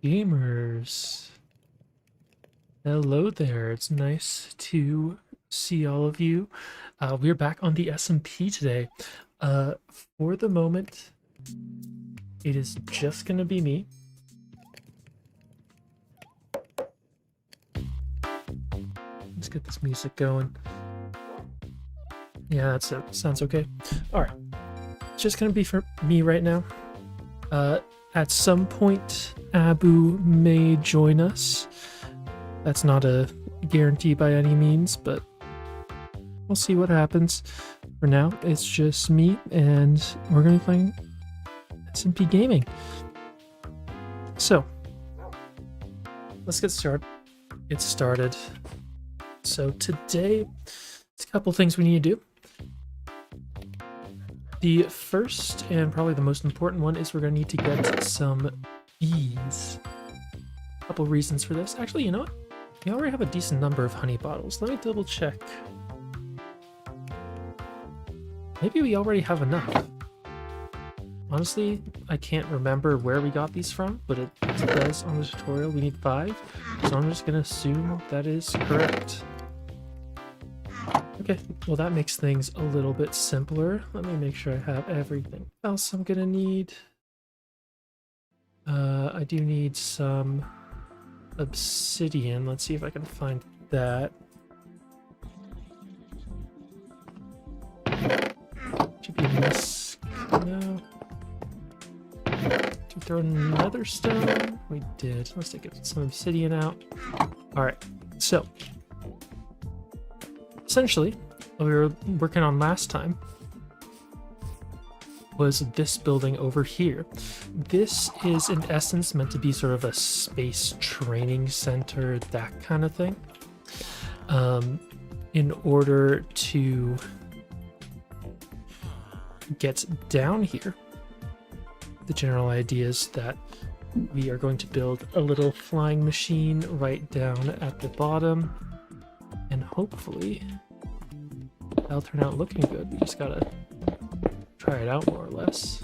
Gamers, hello there. It's nice to see all of you. We're back on the SMP today. Uh, for the moment, it is just gonna be me. Let's get this music going. Yeah, that's it. Sounds okay. All right, it's just gonna be for me right now. At some point, Abu may join us. That's not a guarantee by any means, but we'll see what happens. For now, it's just me, and we're going to be playing SMP Gaming. So, let's get started. So today, it's a couple things we need to do. The first, and probably the most important one, is we're going to need to get some bees. A couple reasons for this. Actually, you know what? We already have a decent number of honey bottles. Let me double check. Maybe we already have enough. Honestly, I can't remember where we got these from, but it says on the tutorial we need 5, so I'm just gonna assume that is correct. Okay, well that makes things a little bit simpler. Let me make sure I have everything else I'm gonna need. I do need some obsidian. Let's see if I can find that. Should be in this. No. Did we throw another stone? We did. Let's take some obsidian out. Alright, so essentially what we were working on last time was this building over here. This is in essence meant to be sort of a space training center, that kind of thing. In order to get down here, the general idea is that we are going to build a little flying machine right down at the bottom, and hopefully that'll turn out looking good. We just gotta try it out more or less.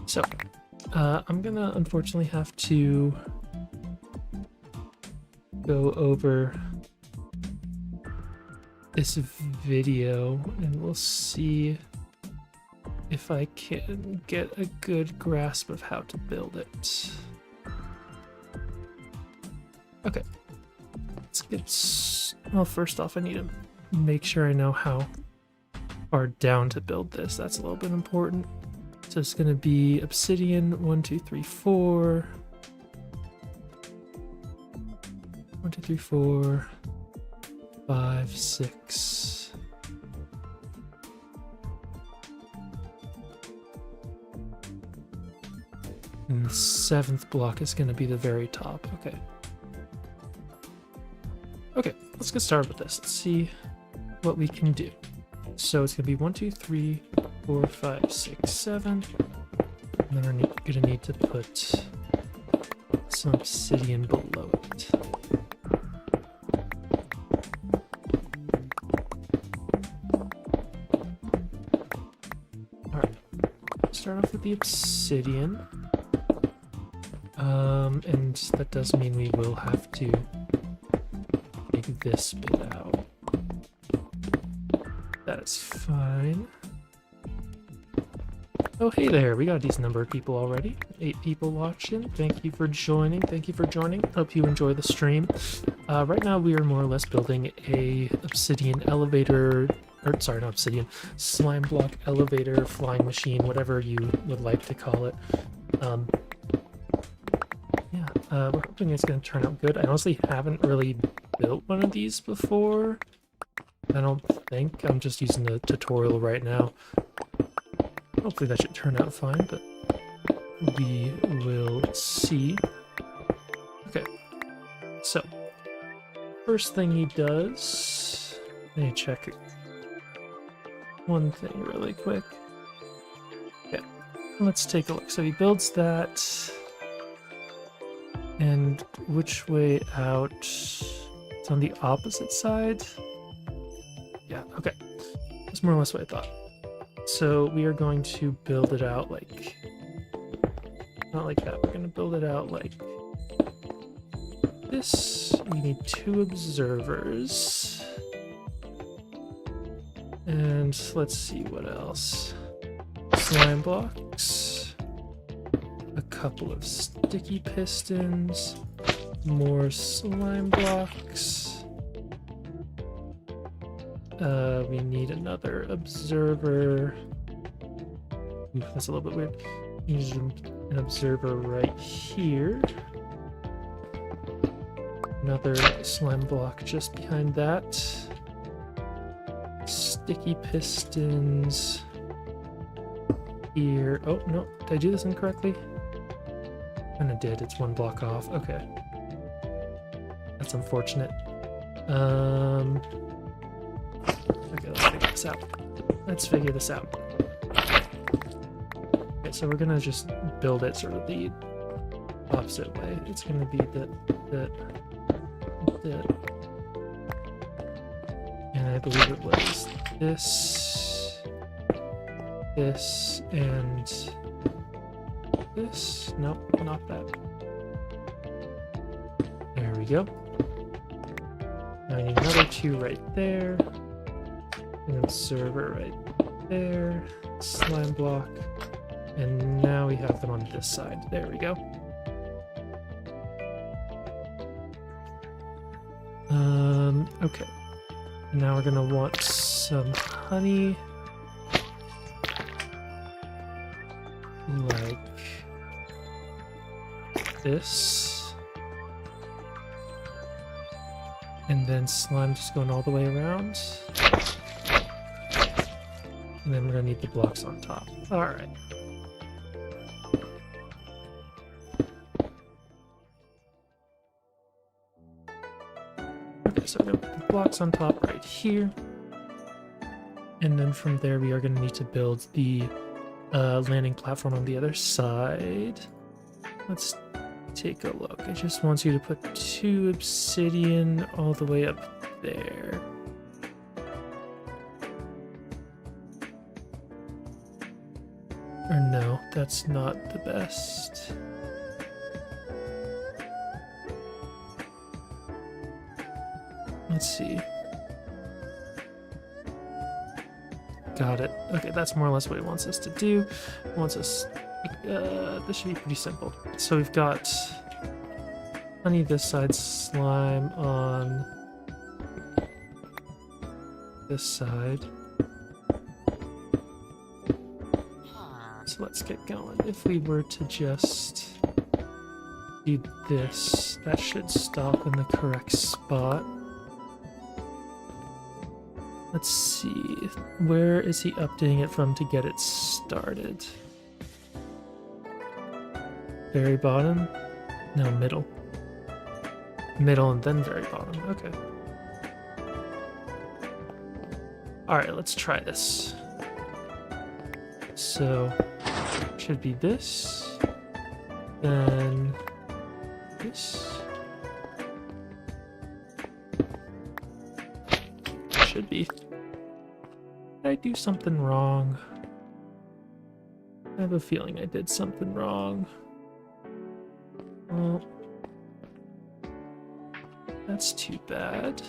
So, I'm gonna unfortunately have to go over this video and we'll see if I can get a good grasp of how to build it. Okay, let's get, well, first off I need to make sure I know how far down to build this. That's a little bit important. So it's going to be obsidian 1 2 3 4 1 2 3 4 5 6 and the 7th block is going to be the very top. Okay, let's get started with this. Let's see what we can do. So it's gonna be 1 2 3 4 5 6 7, and then we're gonna need to put some obsidian below it. All right, start off with the obsidian, and that does mean we will have to take this bit out. That's fine. Oh, hey there. We got a decent number of people already. 8 people watching. Thank you for joining. Hope you enjoy the stream. Right now we are more or less building a obsidian elevator, or sorry, not obsidian, slime block elevator, flying machine, whatever you would like to call it. We're hoping it's going to turn out good. I honestly haven't really built one of these before. I don't think. I'm just using the tutorial right now. Hopefully that should turn out fine, but we will see. Okay, so first thing he does, let me check one thing really quick. Okay, let's take a look. So he builds that, and which way out? It's on the opposite side. Yeah, okay. That's more or less what I thought. So we are going to build it out like Not like that. We're gonna build it out like this. We need 2 observers. And let's see what else. Slime blocks. A couple of sticky pistons. More slime blocks. We need another observer. Ooh, that's a little bit weird. We need an observer right here. Another slime block just behind that. Sticky pistons here. Oh, no. Did I do this incorrectly? Kinda did. It's 1 block off. Okay. That's unfortunate. Okay, let's figure this out. Let's figure this out. Okay, so we're gonna just build it sort of the opposite way. It's gonna be that. And I believe it was this, and this. Nope, not that. There we go. Now I need another 2 right there. An observer right there. Slime block. And now we have them on this side. There we go. Okay. Now we're gonna want some honey. Like this. And then slime just going all the way around. And then we're gonna need the blocks on top. Alright. Okay, so we're gonna put the blocks on top right here. And then from there we are gonna need to build the landing platform on the other side. Let's take a look. It just wants you to put 2 obsidian all the way up there. Or no, that's not the best. Let's see. Got it. Okay, that's more or less what it wants us to do. It wants us... this should be pretty simple. So we've got honey this side, slime on this side. So let's get going. If we were to just do this, that should stop in the correct spot. Let's see. Where is he updating it from to get it started? Very bottom? No, middle. Middle and then very bottom. Okay. Alright, let's try this. So, should be this. Then this. Should be. Did I do something wrong? I have a feeling I did something wrong. Well, that's too bad.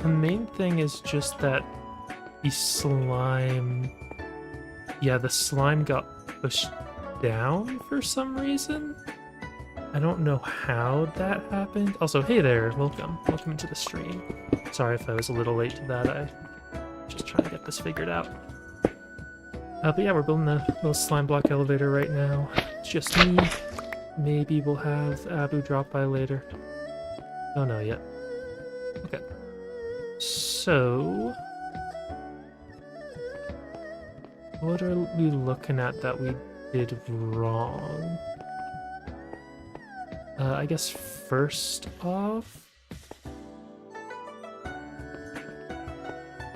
The main thing is just that the slime... Yeah, the slime got pushed down for some reason. I don't know how that happened. Also, hey there, welcome. Welcome into the stream. Sorry if I was a little late to that. I'm just trying to get this figured out. But yeah, we're building a little slime block elevator right now. It's just me. Maybe we'll have Abu drop by later. Oh no, yet. Okay. So... what are we looking at that we did wrong? I guess first off,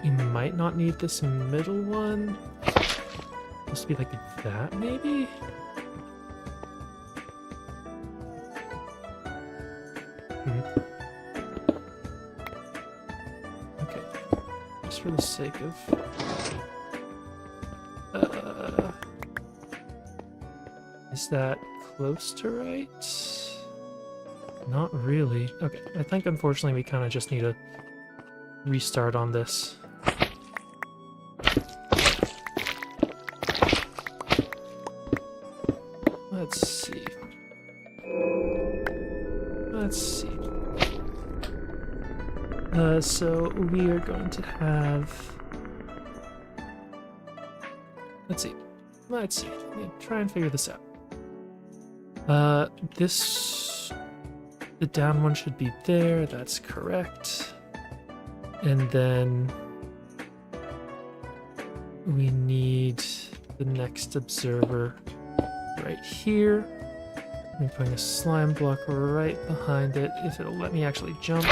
we might not need this middle one. Supposed to be like that, maybe? just for the sake of... is that close to right? Not really. Okay, I think unfortunately we kind of just need to restart on this. Let's see. Let's see. So we are going to have... Let's see. Let me try and figure this out. This... The down one should be there, that's correct. And then... we need the next observer right here. I'm putting a slime block right behind it, if it'll let me actually jump.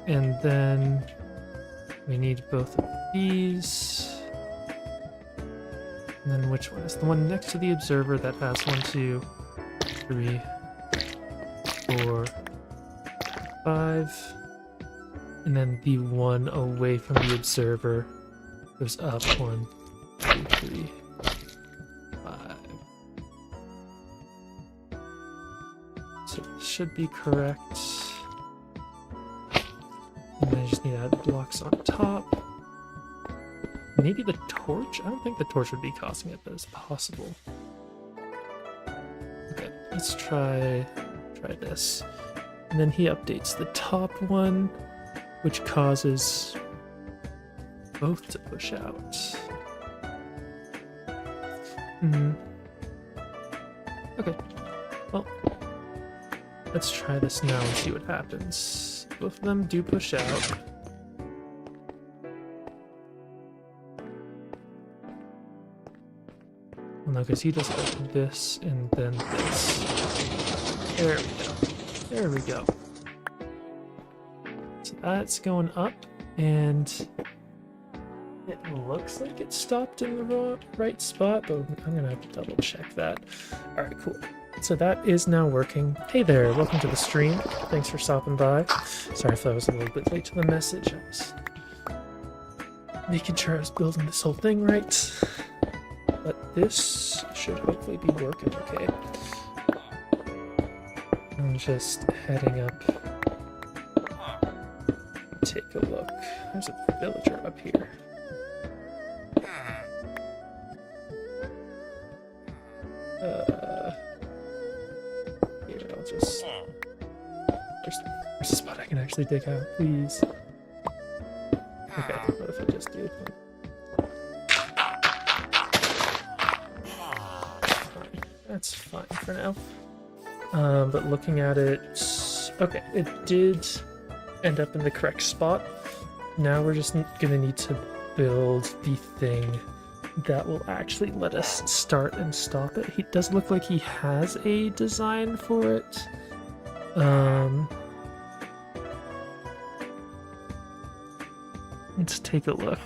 And then we need both of these. And then which one is the one next to the observer that has 1, 2, 3, 4, 5. And then the one away from the observer goes up 1, 2, 3, 5. So this should be correct. And then I just need to add blocks on top. Maybe the torch? I don't think the torch would be causing it, but it's possible. Okay, let's try this. And then he updates the top one, which causes both to push out. Okay, well, let's try this now and see what happens. Both of them do push out. Well, no, because he does like this and then this. There we go. There we go. So that's going up, and it looks like it stopped in the right spot, but I'm gonna have to double check that. Alright, cool. So that is now working. Hey there, welcome to the stream. Thanks for stopping by. Sorry if I was a little bit late to the message. I was making sure I was building this whole thing right. But this should hopefully be working okay. I'm just heading up. Take a look. There's a villager up here. Here, I'll just... There's a spot I can actually dig out, please. Okay, what if I just do... That's fine for now. But looking at it... Okay, it did end up in the correct spot. Now we're just gonna need to build the thing that will actually let us start and stop it. He does look like he has a design for it. Let's take a look.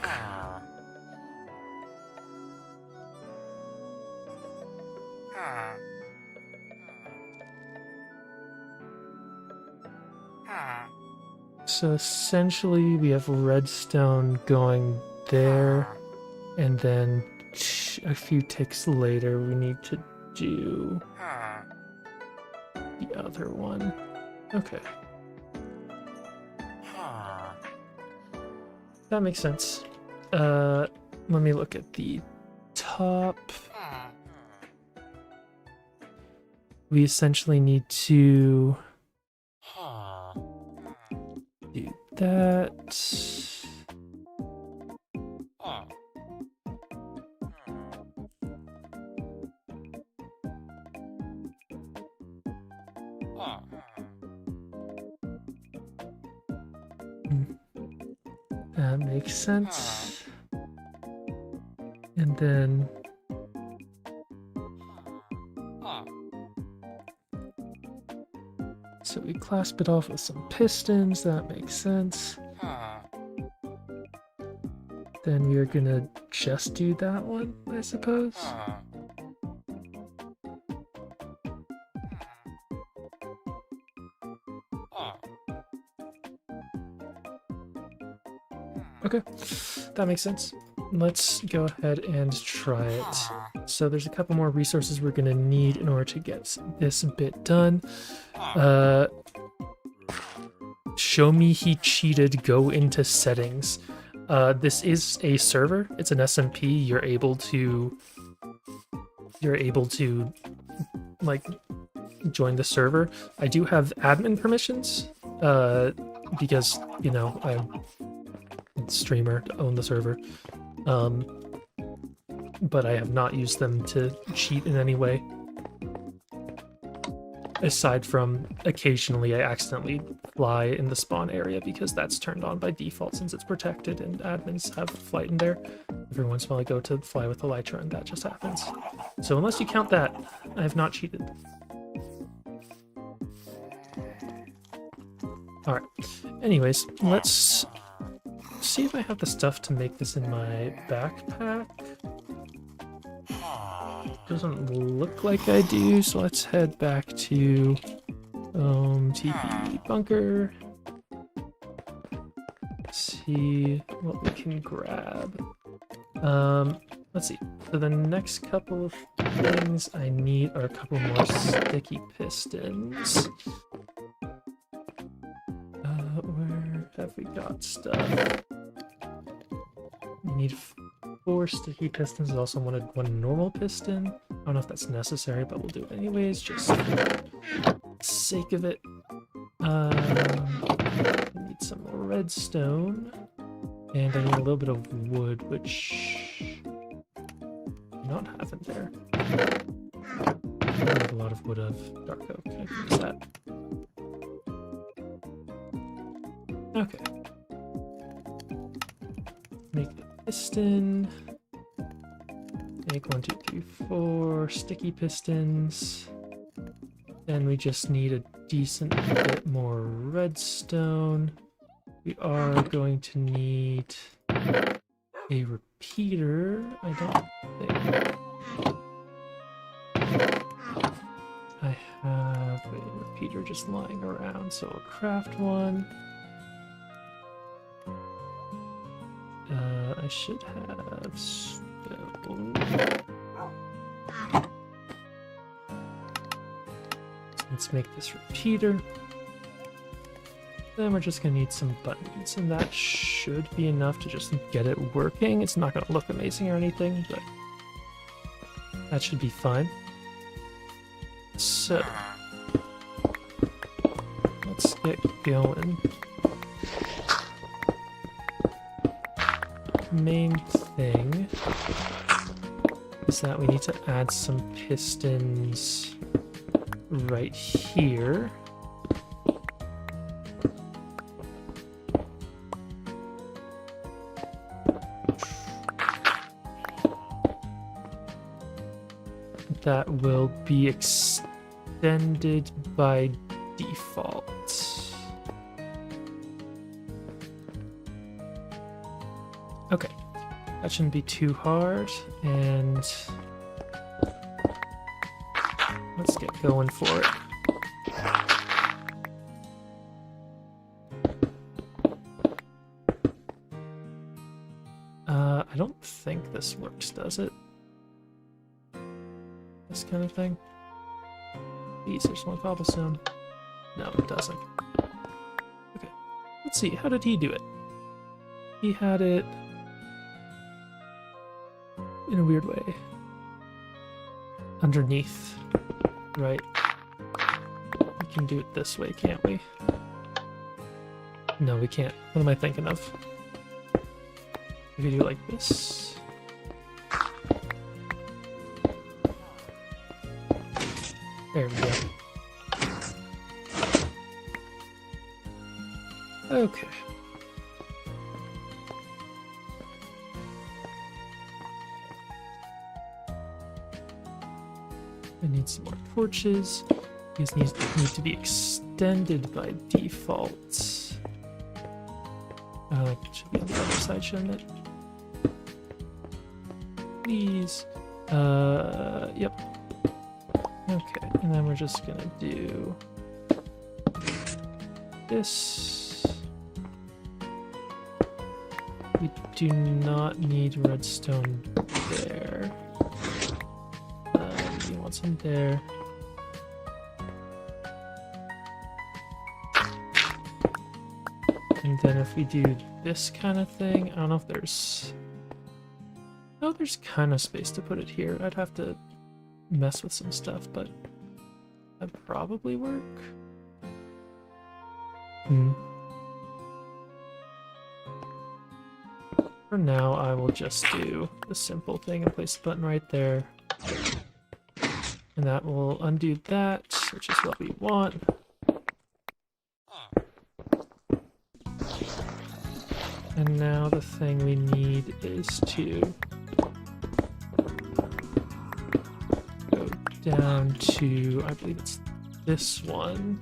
So essentially we have redstone going there, and then a few ticks later we need to do the other one. Okay. That makes sense. Let me look at the top. We essentially need to do that. That makes sense. And then so we clasp it off with some pistons, that makes sense. Then we are gonna just do that one, I suppose. Okay, that makes sense. Let's go ahead and try it. So there's a couple more resources we're gonna need in order to get this bit done. Show me he cheated, go into settings. This is a server, it's an SMP, you're able to like join the server. I do have admin permissions, because, you know, I'm a streamer to own the server. But I have not used them to cheat in any way. Aside from occasionally I accidentally fly in the spawn area because that's turned on by default since it's protected and admins have flight in there. Every once in a while I go to fly with Elytra and that just happens. So unless you count that, I have not cheated. Alright, anyways, let's see if I have the stuff to make this in my backpack. Doesn't look like I do, so let's head back to TP bunker. See what we can grab. Let's see. So the next couple of things I need are a couple more sticky pistons. Where have we got stuff? We need 4 sticky pistons. I also wanted 1 normal piston. I don't know if that's necessary, but we'll do it anyways, just for the sake of it. I need some redstone, and I need a little bit of wood, which I do not have in there. I have a lot of wood of dark oak. I can use that. Okay. Make the piston. Make 1, 2, 3, 4 sticky pistons. Then we just need a decent bit more redstone. We are going to need a repeater. I don't think I have a repeater just lying around, so I'll craft one. I should have stone. Let's make this repeater. Then we're just gonna need some buttons, and that should be enough to just get it working. It's not gonna look amazing or anything, but that should be fine. So let's get going. Main thing is that we need to add some pistons right here. That will be extended by default. Okay, that shouldn't be too hard, and let's get going for it. I don't think this works, does it? This kind of thing? Geez, there's one cobblestone. No, it doesn't. Okay, let's see, how did he do it? He had it in a weird way. Underneath, right? We can do it this way, can't we? No, we can't. What am I thinking of? We can do it like this. There we go. Okay. I need some more torches. These need to be extended by default. It should be on the other side, shouldn't it? Please. Yep. Okay, and then we're just gonna do this. We do not need redstone there. We want some there. And then if we do this kind of thing, I don't know if there's... Oh, there's kind of space to put it here. I'd have to mess with some stuff, but that'd probably work. For now, I will just do the simple thing and place the button right there. And that will undo that, which is what we want. And now the thing we need is to go down to, I believe it's this one.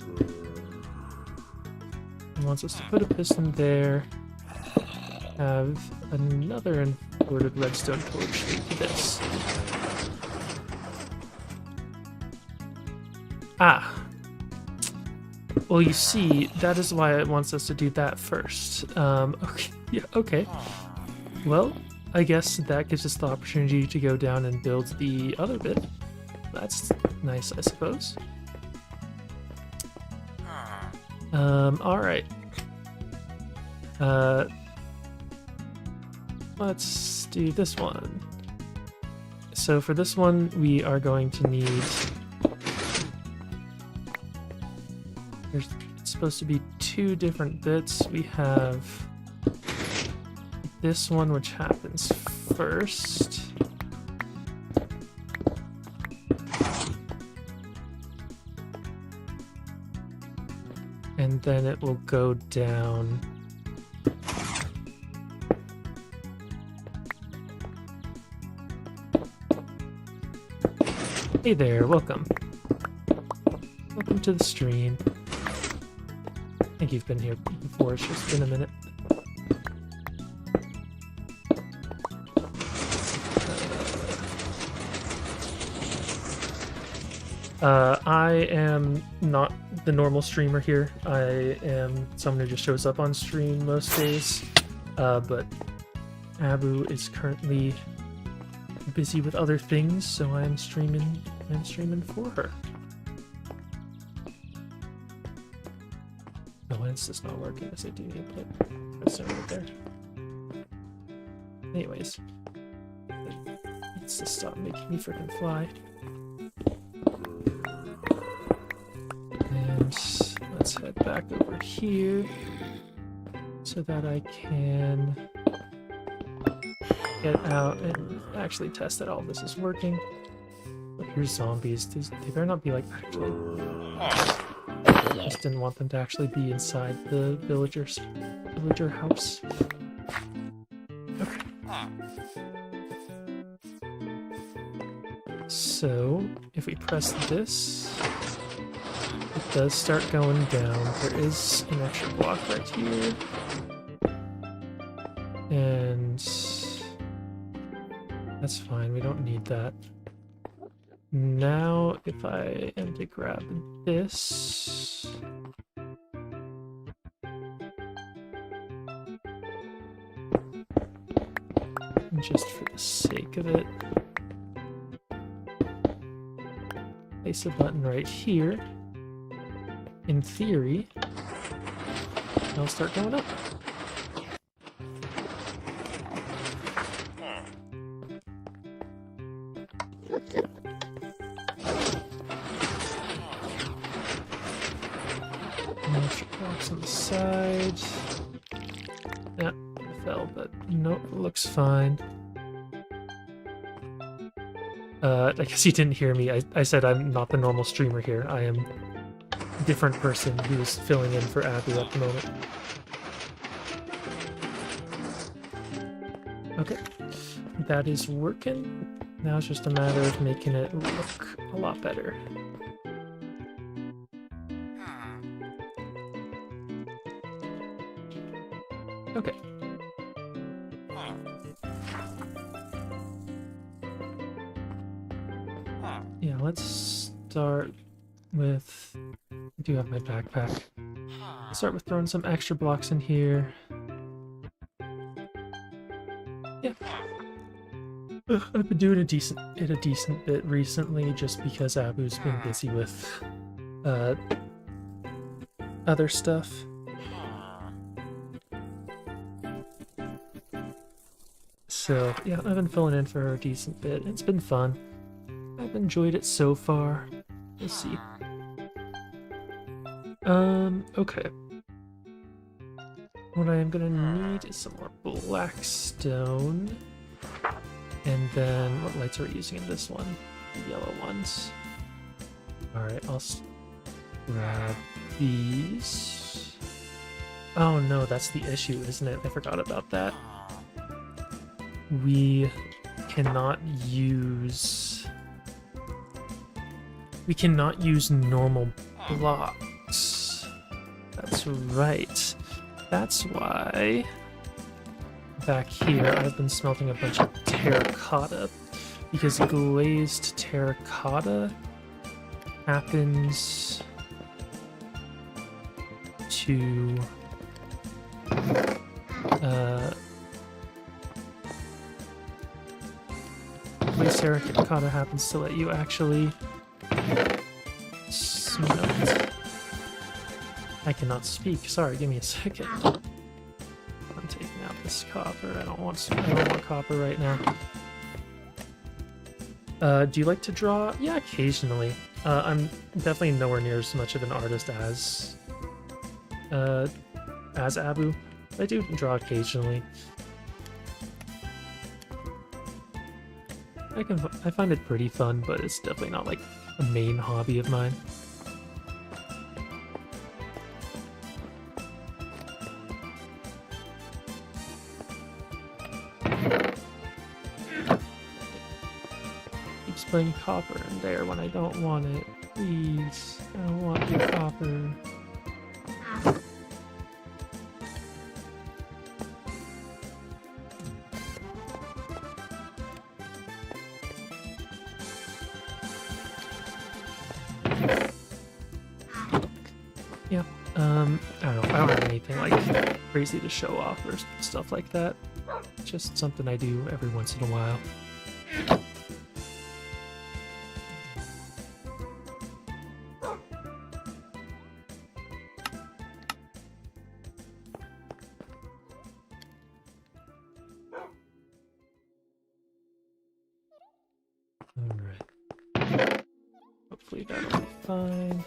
It wants us to put a piston there, have another inverted redstone torch to this. Ah! Well, you see, that is why it wants us to do that first. Okay, yeah, okay. Well, I guess that gives us the opportunity to go down and build the other bit. That's nice, I suppose. Alright. Let's do this one. So for this one, we are going to need... It's supposed to be 2 different bits. We have this one, which happens first. And then it will go down. Hey there, welcome. Welcome to the stream. I think you've been here before, it's just been a minute. I am not the normal streamer here. I am someone who just shows up on stream most days, but Abu is currently busy with other things, so I'm streaming for her. No, it's just not working, as I do need to put redstone right there. Anyways, let's just stop making me freaking fly. And let's head back over here so that I can get out and actually test that all this is working. But here's zombies. They better not be like actually... I just didn't want them to actually be inside the villager house. Okay. So, if we press this, it does start going down. There is an extra block right here. And that's fine, we don't need that. Now, if I am to grab this... just for the sake of it, place a button right here. In theory, it'll start going up. Blocks on the side. Yeah, it fell, but nope, it looks fine. I guess you didn't hear me. I said I'm not the normal streamer here. I am a different person who is filling in for Abu at the moment. Okay, that is working. Now it's just a matter of making it look a lot better. Okay. Yeah, let's start with... I do have my backpack. Start with throwing some extra blocks in here. I've been doing a decent bit recently, just because Abu's been busy with other stuff. So yeah, I've been filling in for her a decent bit. It's been fun. I've enjoyed it so far. We'll see. Okay. What I am gonna need is some more blackstone. And then, what lights are we using in this one? The yellow ones. Alright, I'll grab these. Oh no, that's the issue, isn't it? I forgot about that. We cannot use normal blocks. That's right. That's why back here I've been smelting a bunch of terracotta, because glazed terracotta happens to glazed terracotta happens to let you actually smelt. I cannot speak. Sorry, give me a second. I'm taking out this copper. I don't want copper right now. Do you like to draw? Yeah, occasionally. I'm definitely nowhere near as much of an artist as Abu. I do draw occasionally. I find it pretty fun, but it's definitely not like a main hobby of mine. Keeps putting copper in there when I don't want it. Please, I don't want your copper. Yeah, I don't know. I don't have anything like crazy to show off or stuff like that. Just something I do every once in a while. Alright. Hopefully that'll be fine.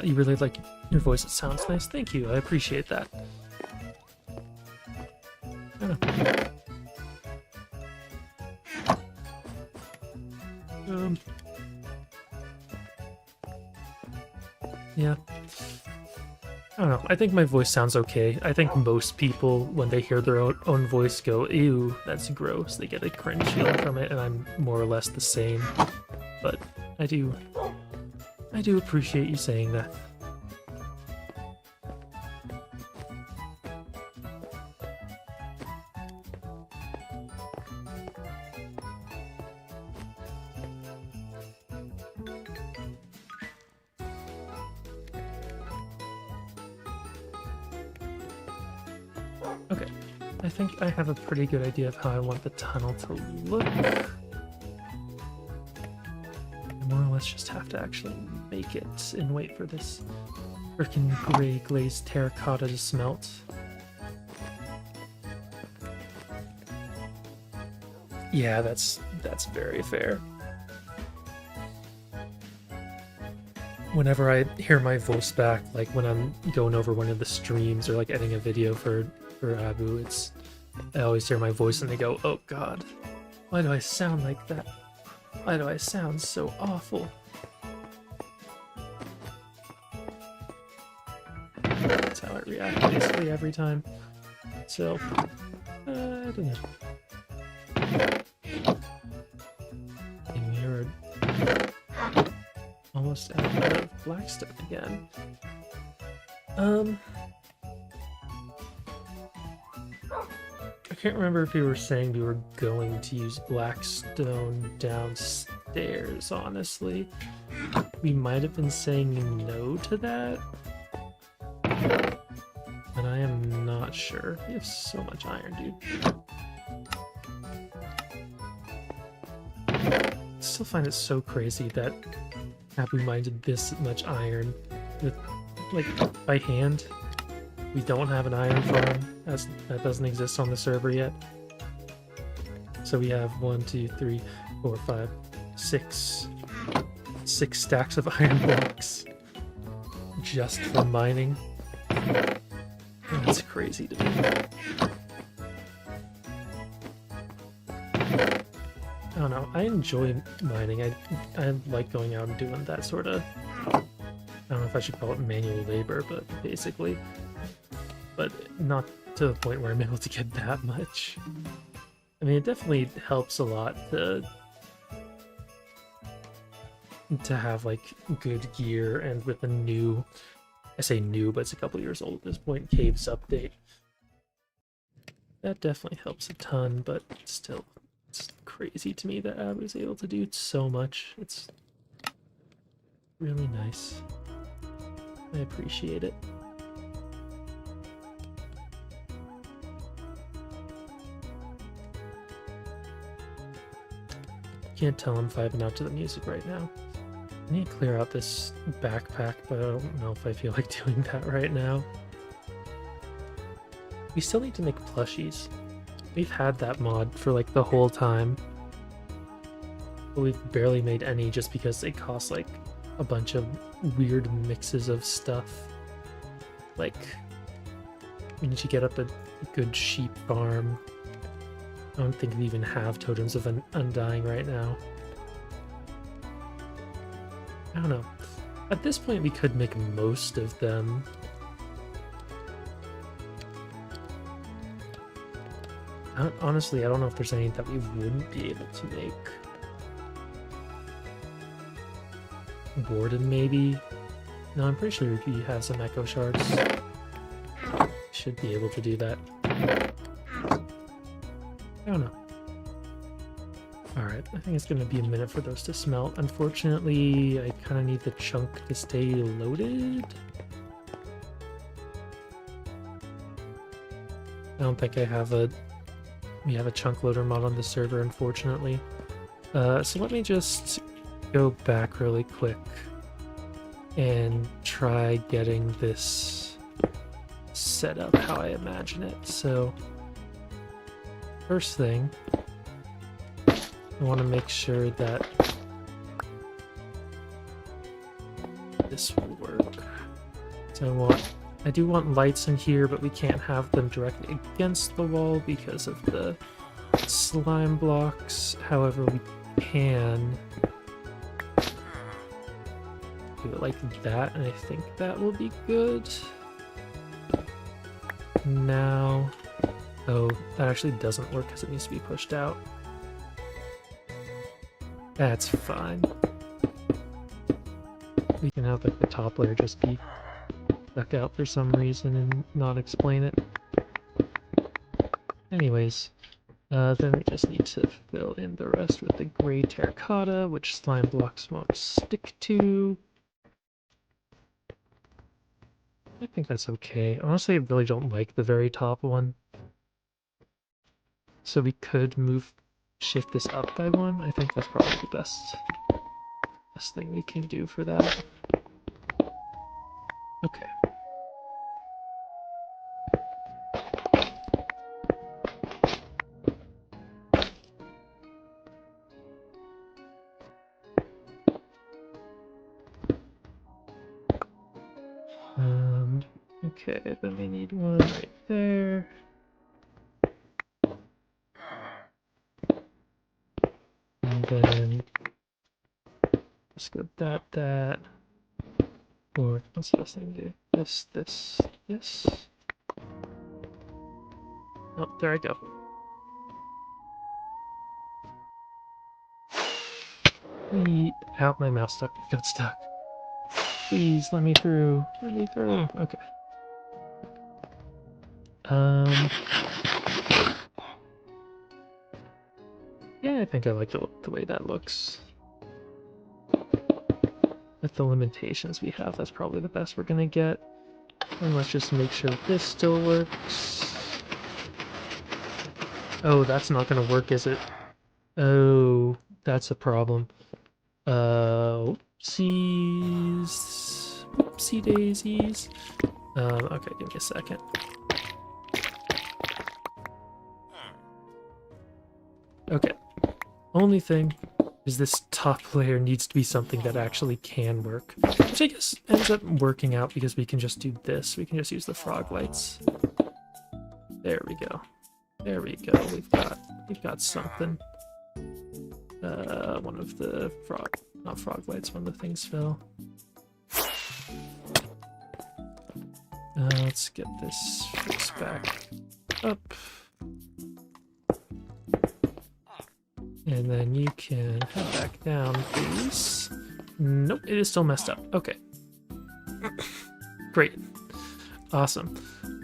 You really like your voice. It sounds nice. Thank you. I appreciate that. I don't know. Yeah. I don't know. I think my voice sounds okay. I think most people, when they hear their own voice, go, ew, that's gross. They get a cringe feeling from it, and I'm more or less the same. But I do appreciate you saying that. Okay, I think I have a pretty good idea of how I want the tunnel to look. I more or less just have to actually make it and wait for this frickin' gray glazed terracotta to smelt. Yeah, that's very fair. Whenever I hear my voice back, like when I'm going over one of the streams or like editing a video for Abu, I always hear my voice and they go, oh god, why do I sound like that? Why do I sound so awful? That's how I react basically every time. So, I don't know. And you're almost out of blackstone again. I can't remember if you were saying we were going to use blackstone downstairs, honestly. We might have been saying no to that. not sure. You have so much iron, dude. I still find it so crazy that Abu mined this much iron with, like, by hand. We don't have an iron farm, as that doesn't exist on the server yet. So we have 1, 2, 3, 4, 5, 6 stacks of iron blocks just from mining. That's crazy to me. I don't know. I enjoy mining. I like going out and doing that sort of, I don't know if I should call it manual labor, but basically. But not to the point where I'm able to get that much. I mean, it definitely helps a lot to have like good gear, and with a new, I say new, but it's a couple years old at this point, Caves update. That definitely helps a ton, but still, it's crazy to me that I was able to do so much. It's really nice. I appreciate it. Can't tell I'm vibing out to the music right now. I need to clear out this backpack, but I don't know if I feel like doing that right now. We still need to make plushies. We've had that mod for like the whole time, but we've barely made any just because they cost like a bunch of weird mixes of stuff. Like, we need to get up a good sheep farm. I don't think we even have totems of undying right now. I don't know. At this point, we could make most of them. Honestly, I don't know if there's any that we wouldn't be able to make. Warden, maybe? No, I'm pretty sure he has some echo shards. Should be able to do that. I don't know. Alright, I think it's going to be a minute for those to smelt. Unfortunately, I kind of need the chunk to stay loaded. I don't think we have a chunk loader mod on the server, unfortunately. So let me just go back really quick and try getting this set up how I imagine it. So, first thing, I want to make sure that this will work. So I do want lights in here, but we can't have them directly against the wall because of the slime blocks. However, we can do it like that, and I think that will be good. Now, oh, that actually doesn't work because it needs to be pushed out. That's fine. We can have like the top layer just be stuck out for some reason and not explain it. Anyways, then we just need to fill in the rest with the gray terracotta, which slime blocks won't stick to. I think that's okay. Honestly, I really don't like the very top one. So we could shift this up by one. I think that's probably the best thing we can do for that. Okay. Okay, then we need one right there. And then let's go that. Or what's the best thing to do? This. Oh, there I go. Ow, my mouse got stuck. Please, let me through. Let me through. Okay. Yeah, I think I like the way that looks. With the limitations we have, that's probably the best we're gonna get. And let's just make sure this still works. Oh, that's not gonna work, is it? Oh, that's a problem. Oopsies. Oopsie daisies. Okay, give me a second. Okay. Only thing is this top layer needs to be something that actually can work. Which I guess ends up working out because we can just do this. We can just use the frog lights. There we go. There we go. We've got something. One of the not frog lights, one of the things fell. Let's get this fixed back up. And then you can head back down, please. Nope, it is still messed up. Okay. Great. Awesome.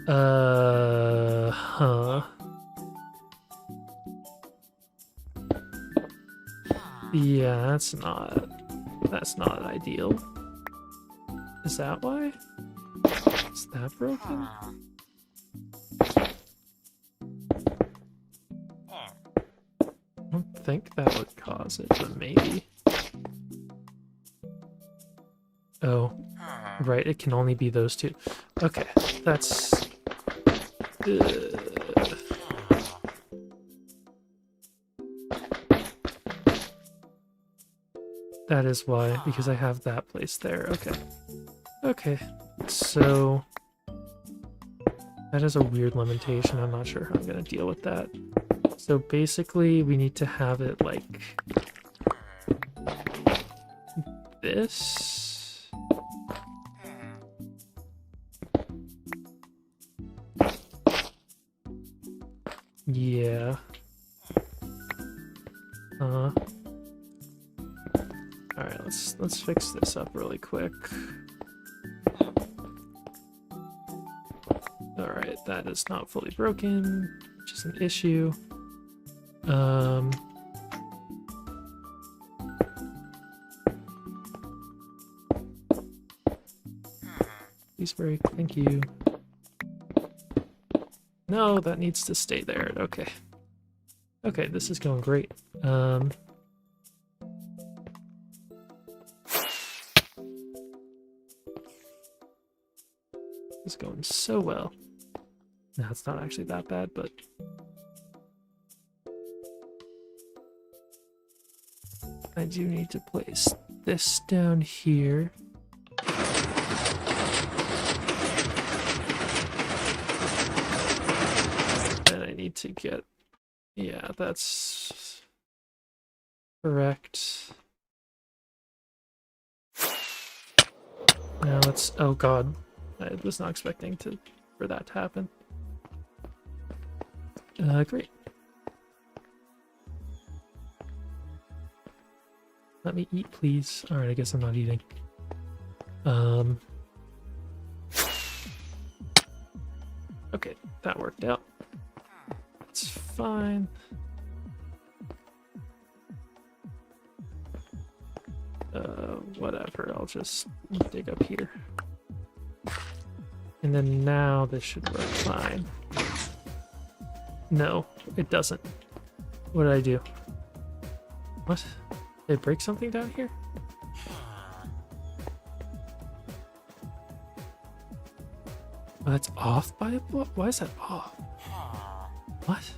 Huh. Yeah, that's not ideal. Is that why? Is that broken? I don't think that would cause it, but maybe. Oh, right, it can only be those two. Okay, that's... That is why, because I have that place there. Okay. Okay, so... That is a weird limitation. I'm not sure how I'm going to deal with that. So basically, we need to have it like... this. Yeah. Alright, let's fix this up really quick. Alright, that is not fully broken, which is an issue. Please break, thank you. No, that needs to stay there. Okay. Okay, this is going great. It's going so well. No, it's not actually that bad, but... I do need to place this down here. And I need to get... Yeah, that's... correct. Now let's... Oh god. I was not expecting for that to happen. Great. Let me eat, please. Alright, I guess I'm not eating. Okay, that worked out. It's fine. Whatever, I'll just dig up here. And then now this should work fine. No, it doesn't. What did I do? What? Did I break something down here? Oh, that's off by a block? Why is that off? What?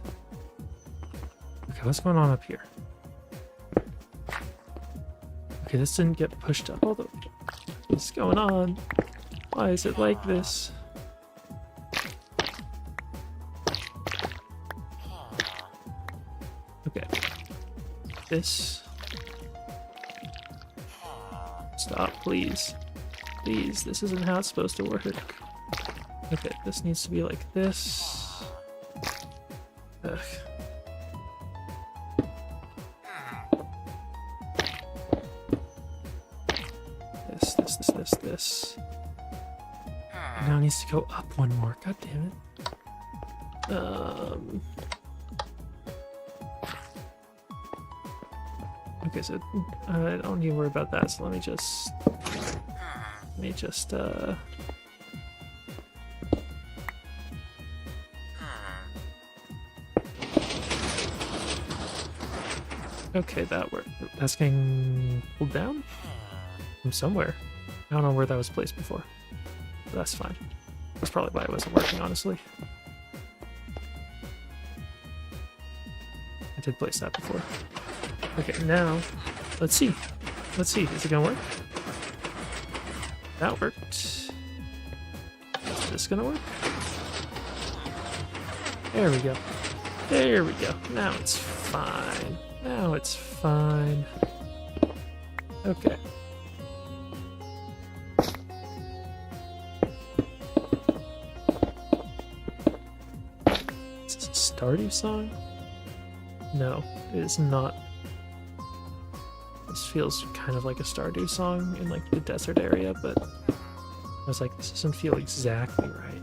Okay, what's going on up here? Okay, this didn't get pushed up all the way. What's going on? Why is it like this? Okay. This. Stop, please. Please, this isn't how it's supposed to work. Okay, this needs to be like this. Ugh. This. Now it needs to go up one more. God damn it. Okay, so I don't need to worry about that. So let me just Okay, that worked. That's getting pulled down from somewhere. I don't know where that was placed before, but that's fine. That's probably why it wasn't working, honestly. I did place that before. Okay, now, let's see. Let's see, is it gonna work? That worked. Is this gonna work? There we go. There we go. Now it's fine. Now it's fine. Okay. Is this a Stardew song? No, it is not. This feels kind of like a Stardew song in like the desert area, but I was like, this doesn't feel exactly right.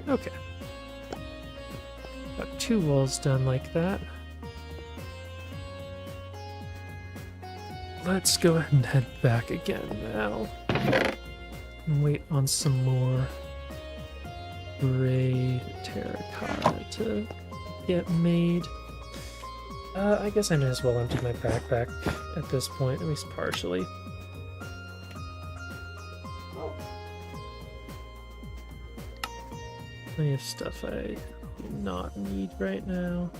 Okay. Got 2 walls done like that. Let's go ahead and head back again now. And wait on some more gray terracotta to get made. I guess I may as well empty my backpack at this point, at least partially. Plenty of stuff I do not need right now.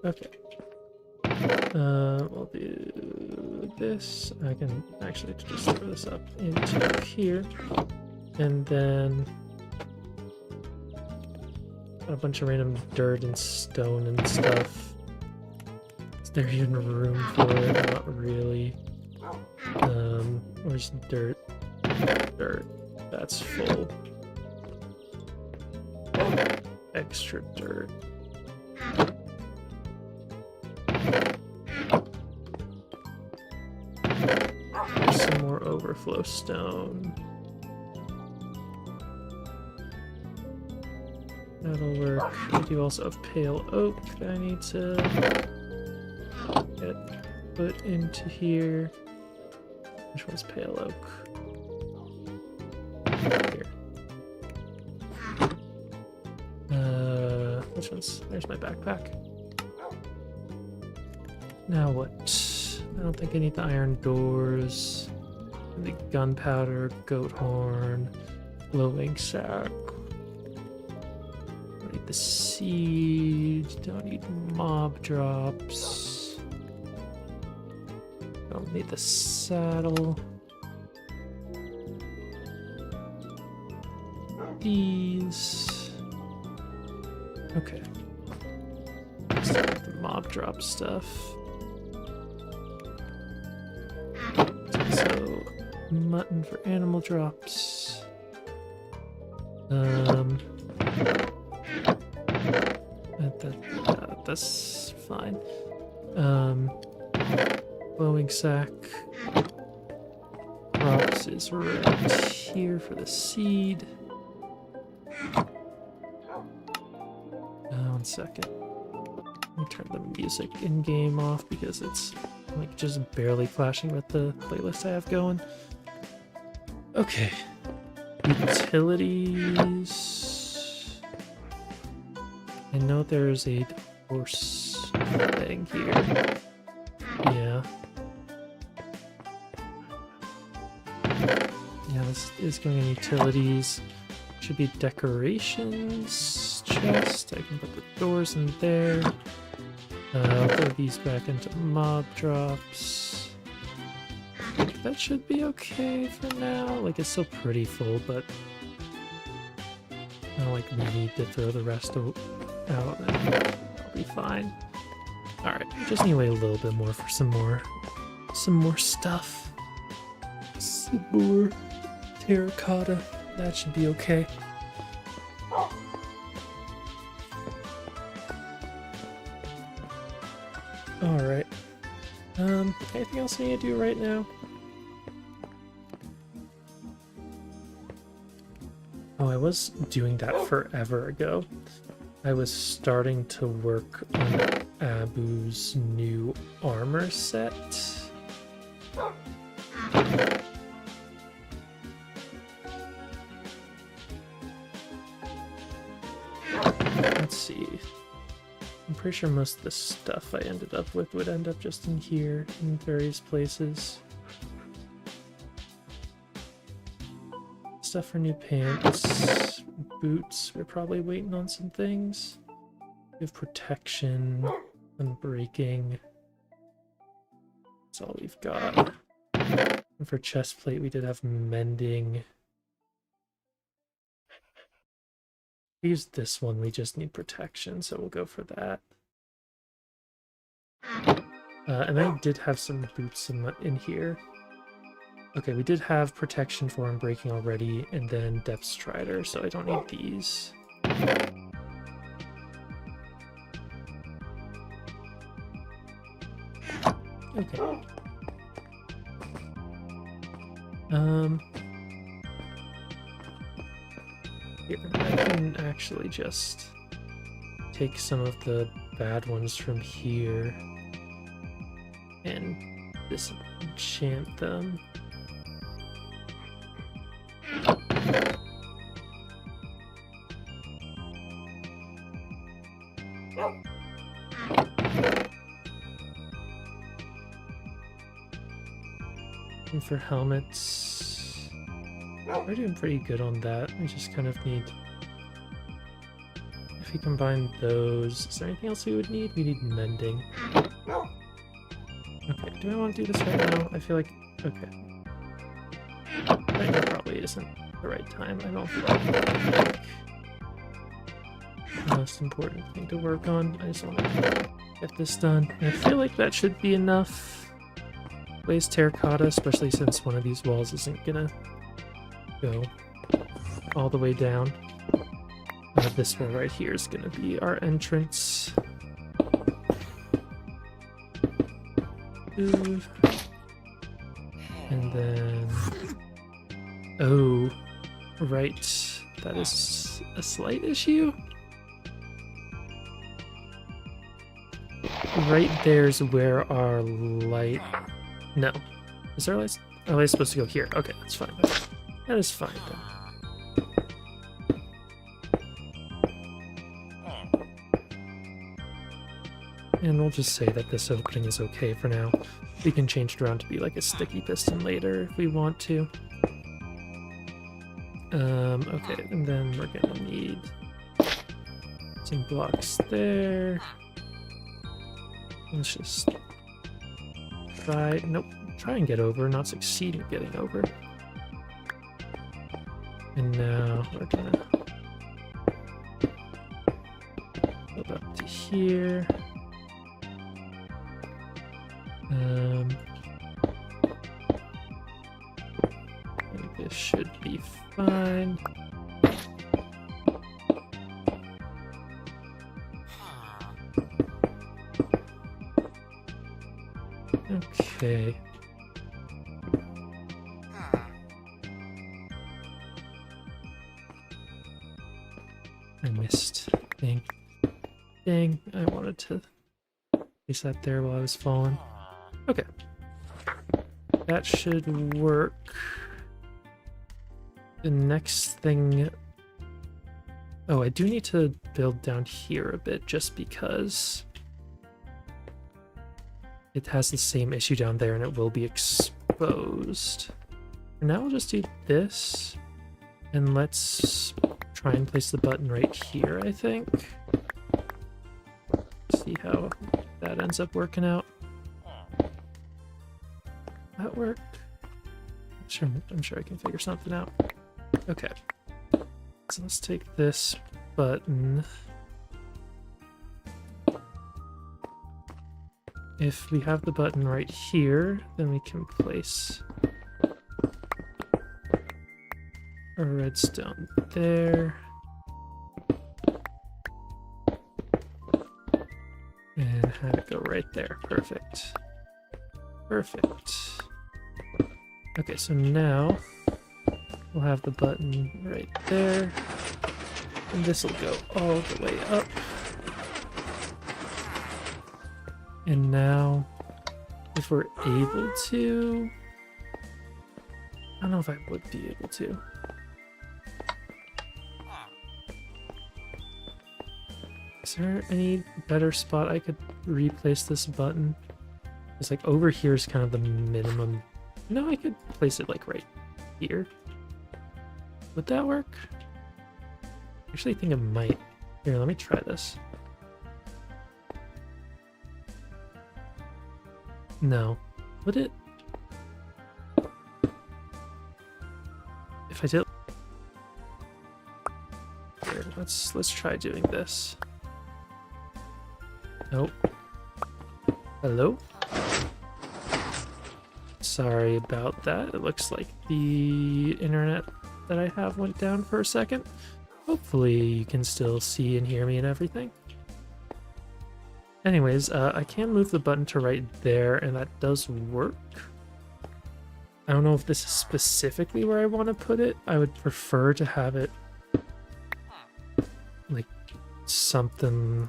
Okay. We'll do this. I can actually just throw this up into here. And then a bunch of random dirt and stone and stuff. Is there even room for it? Not really. Where's dirt? Dirt. That's full. Extra dirt. Some more overflow stone. That'll work. I do also have pale oak that I need to get put into here. Which one's pale oak? Here. Which one's? There's my backpack. Now what? I don't think I need the iron doors. The gunpowder, goat horn, glowing sack. Don't need the seed. Don't need mob drops. Don't need the saddle. These. Okay. Start with the mob drop stuff. So, mutton for animal drops. That's fine. Glowing sack. Crops is right here for the seed. 1 second. Let me turn the music in-game off because it's like just barely flashing with the playlist I have going. Okay. Utilities. I know there's a horse thing here. Yeah. Yeah, this is going in utilities. Should be decorations chest. I can put the doors in there. I'll throw these back into mob drops. That should be okay for now. Like, it's still pretty full, but I don't like need to throw the rest out. I'll be fine. Alright, just need to wait a little bit more for some more stuff. Some more terracotta. That should be okay. Alright. Anything else I need to do right now? Oh, I was doing that forever ago. I was starting to work on Abu's new armor set. Let's see. I'm pretty sure most of the stuff I ended up with would end up just in here, in various places. Stuff for new pants, boots, we're probably waiting on some things. We have protection, unbreaking. That's all we've got. And for chest plate, we did have mending. We used this one, we just need protection, so we'll go for that. And I did have some boots in here. Okay, we did have protection for unbreaking already, and then depth strider, so I don't need these. Okay. Here, I can actually just take some of the bad ones from here and disenchant them. And for helmets, we're doing pretty good on that. We just kind of need... If we combine those, is there anything else we would need? We need mending. Okay, do I want to do this right now? I feel like... Okay. Right now probably isn't the right time. I don't feel like the most important thing to work on. I just want to get this done. And I feel like that should be enough. Glazed terracotta, especially since one of these walls isn't gonna go all the way down. This one right here is gonna be our entrance. Ooh. And then... Oh, right. That is a slight issue. Right there's where our light... No. Is our light... Our light's supposed to go here. Okay, that's fine. That is fine then. And we'll just say that this opening is okay for now. We can change it around to be like a sticky piston later if we want to. Okay, and then we're gonna need some blocks there. Let's just try, nope, try and get over, not succeed in getting over. And now we're gonna go up to here. I think this should be fine. Okay. I missed. Dang, I wanted to place that there while I was falling. Okay. That should work. The next thing... Oh, I do need to build down here a bit just because it has the same issue down there and it will be exposed. For now, we'll just do this. And let's try and place the button right here, I think. See how that ends up working out. That worked? I'm sure I can figure something out. Okay. So let's take this button. If we have the button right here, then we can place a redstone there. And have it go right there. Perfect. Perfect. Okay, so now we'll have the button right there. And this will go all the way up. And now, if we're able to... I don't know if I would be able to. Is there any better spot I could replace this button? It's like over here is kind of the minimum. No, I could place it like right here. Would that work? I actually think it might. Here, let me try this. No. Would it? If I did... Here, let's try doing this. Nope. Hello? Sorry about that. It looks like the internet that I have went down for a second. Hopefully you can still see and hear me and everything. Anyways, I can move the button to right there, and that does work. I don't know if this is specifically where I want to put it. I would prefer to have it like something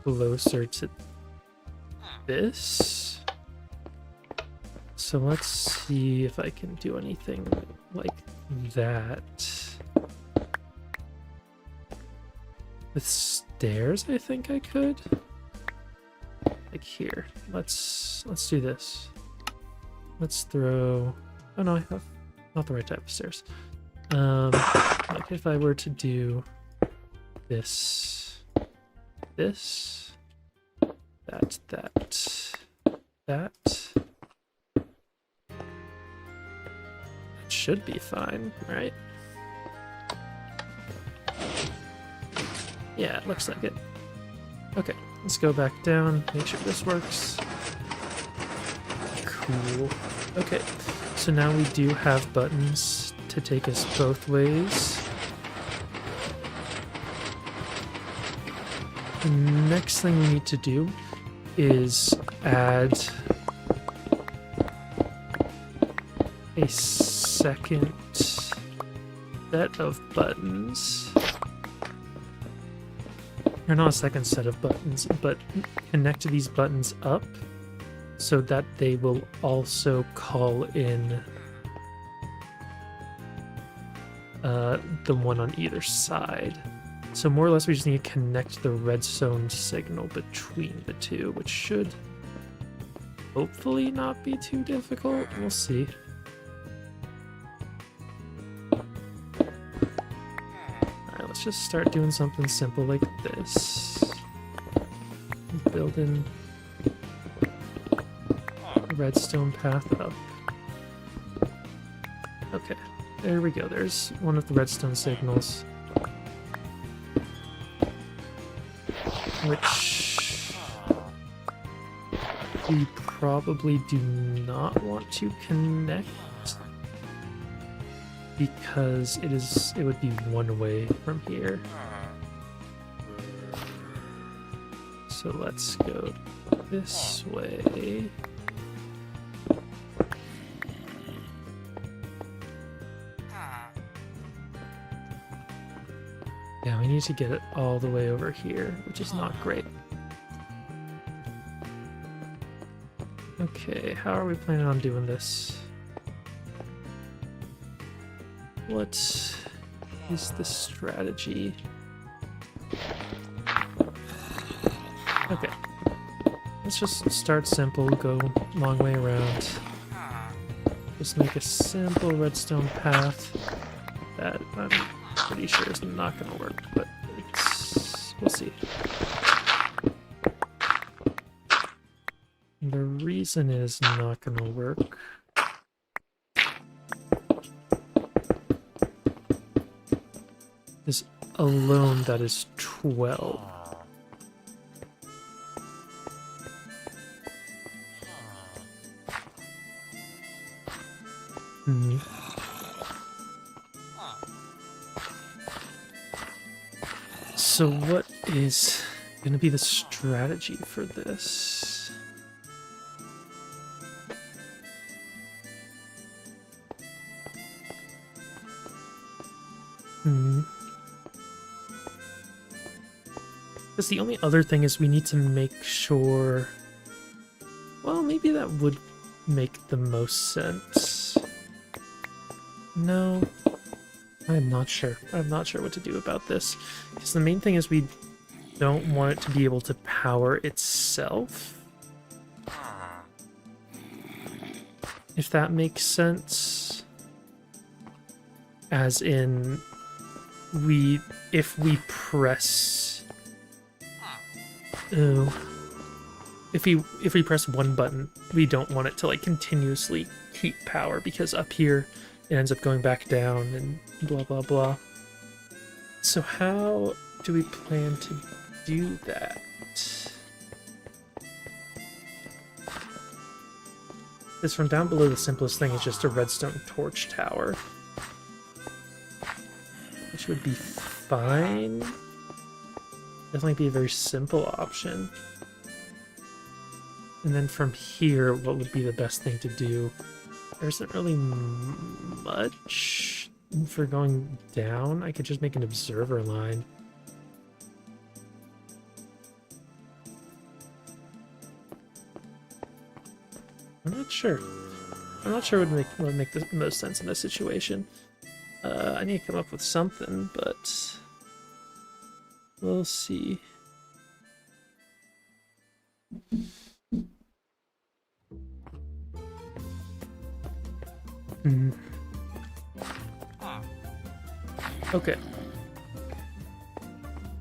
closer to this. So let's see if I can do anything like that. With stairs, I think I could. Like here. Let's do this. Let's throw... Oh no, I have not the right type of stairs. Like if I were to do this, that, it should be fine, right? Yeah, it looks like it. Okay, let's go back down, make sure this works. Cool. Okay, so now we do have buttons to take us both ways. The next thing we need to do is add a second set of buttons. Or not a second set of buttons, but connect these buttons up so that they will also call in the one on either side. So more or less we just need to connect the redstone signal between the two, which should hopefully not be too difficult. We'll see. Alright, let's just start doing something simple like this. Build in a redstone path up. Okay, there we go. There's one of the redstone signals. Which we probably do not want to connect because it would be one way from here. So let's go this way. Yeah, we need to get it all the way over here, which is not great. Okay, how are we planning on doing this? What is the strategy? Okay, let's just start simple, go long way around. Just make a simple redstone path that I'm pretty sure is not going to work, but we'll see. The reason it is not going to work is alone that is 12. So what is going to be the strategy for this? Because the only other thing is we need to make sure... Well, maybe that would make the most sense. No, I'm not sure. I'm not sure what to do about this. Because the main thing is we don't want it to be able to power itself. If that makes sense. As in, if we press... Oh. If we press one button, we don't want it to like continuously keep power, because up here it ends up going back down and blah blah blah. So how do we plan to do that? Because from down below, the simplest thing is just a redstone torch tower, which would be fine. Definitely be a very simple option. And then from here, what would be the best thing to do? There isn't really much for going down. I could just make an observer line. I'm not sure. I'm not sure what would make the most sense in this situation. I need to come up with something, but we'll see. Okay.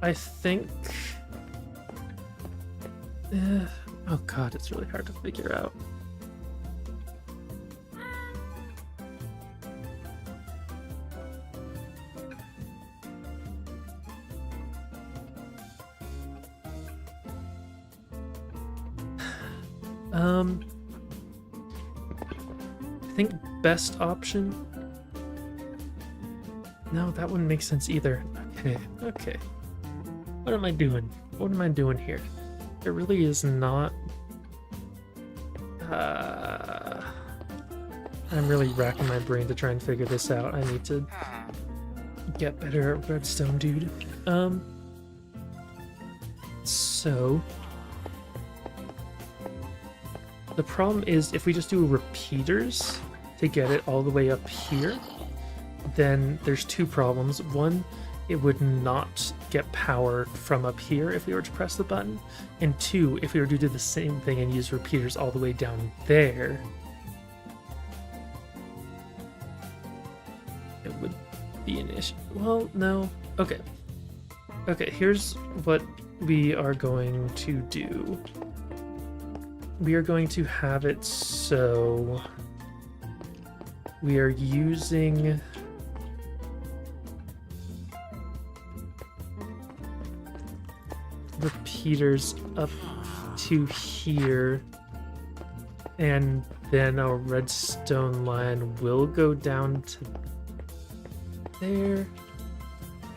I think... oh god, it's really hard to figure out. I think best option... No, that wouldn't make sense either. Okay. What am I doing? What am I doing here? There really is not... I'm really racking my brain to try and figure this out. I need to get better at redstone, dude. So... The problem is if we just do repeaters to get it all the way up here, then there's two problems. One, it would not get power from up here if we were to press the button. And two, if we were to do the same thing and use repeaters all the way down there, it would be an issue. Well, no. Okay. Okay, here's what we are going to do. We are going to have it so we are using repeaters up to here, and then our redstone line will go down to there.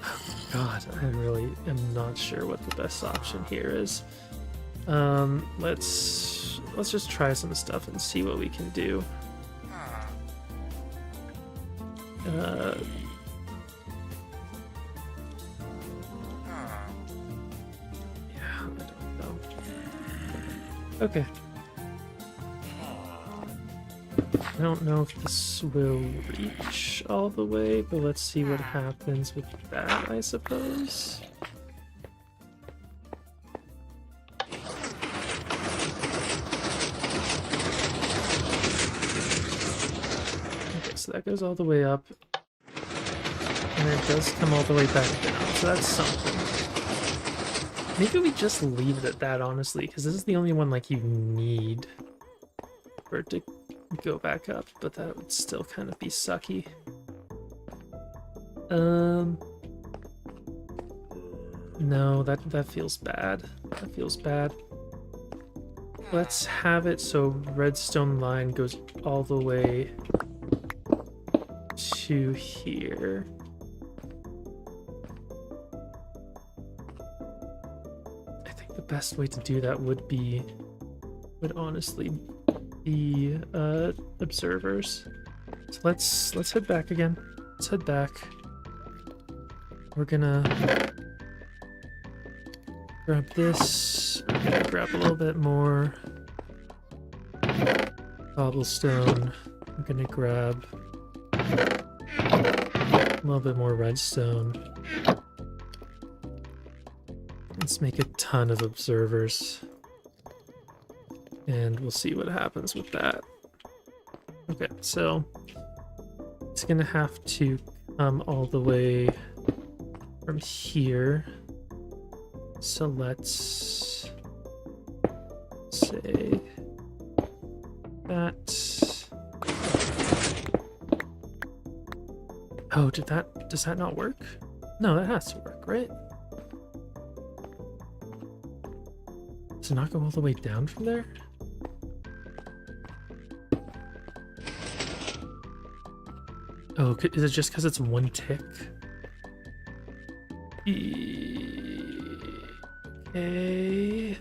Oh god, I really am not sure what the best option here is. Let's just try some stuff and see what we can do. Yeah, I don't know. Okay. I don't know if this will reach all the way, but let's see what happens with that, I suppose. So that goes all the way up, and it does come all the way back down, so that's something. Maybe we just leave it at that, honestly, because this is the only one, like, you need for it to go back up, but that would still kind of be sucky. No, that feels bad. That feels bad. Let's have it so redstone line goes all the way to here. I think the best way to do that would honestly be observers. So let's head back again. Let's head back. we're gonna grab this. We're gonna grab a little bit more cobblestone. We're gonna grab a little bit more redstone. Let's make a ton of observers. And we'll see what happens with that. Okay, so it's gonna have to come all the way from here. So let's say that. Oh, does that not work? No, that has to work, right? Does it not go all the way down from there? Oh, is it just because it's one tick? Okay.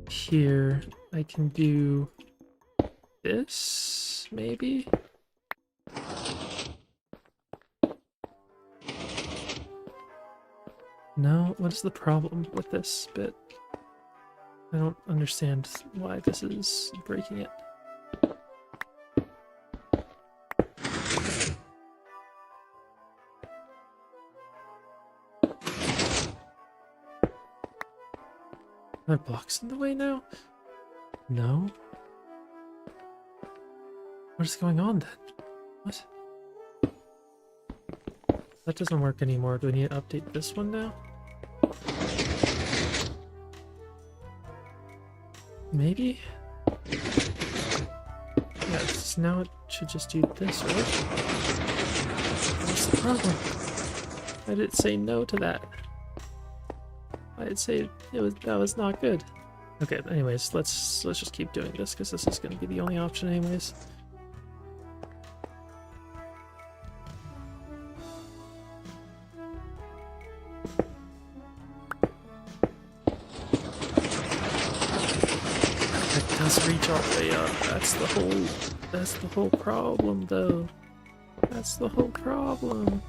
Here, I can do this, maybe? No? What is the problem with this bit? I don't understand why this is breaking it. Are there blocks in the way now? No? What is going on then? What? That doesn't work anymore. Do we need to update this one now? Maybe? Yeah, so now it should just do this, right? What's the problem? I didn't say no to that. I'd say that was not good. Okay, anyways, let's just keep doing this because this is going to be the only option anyways. It does reach all the way up. That's the whole problem though. That's the whole problem.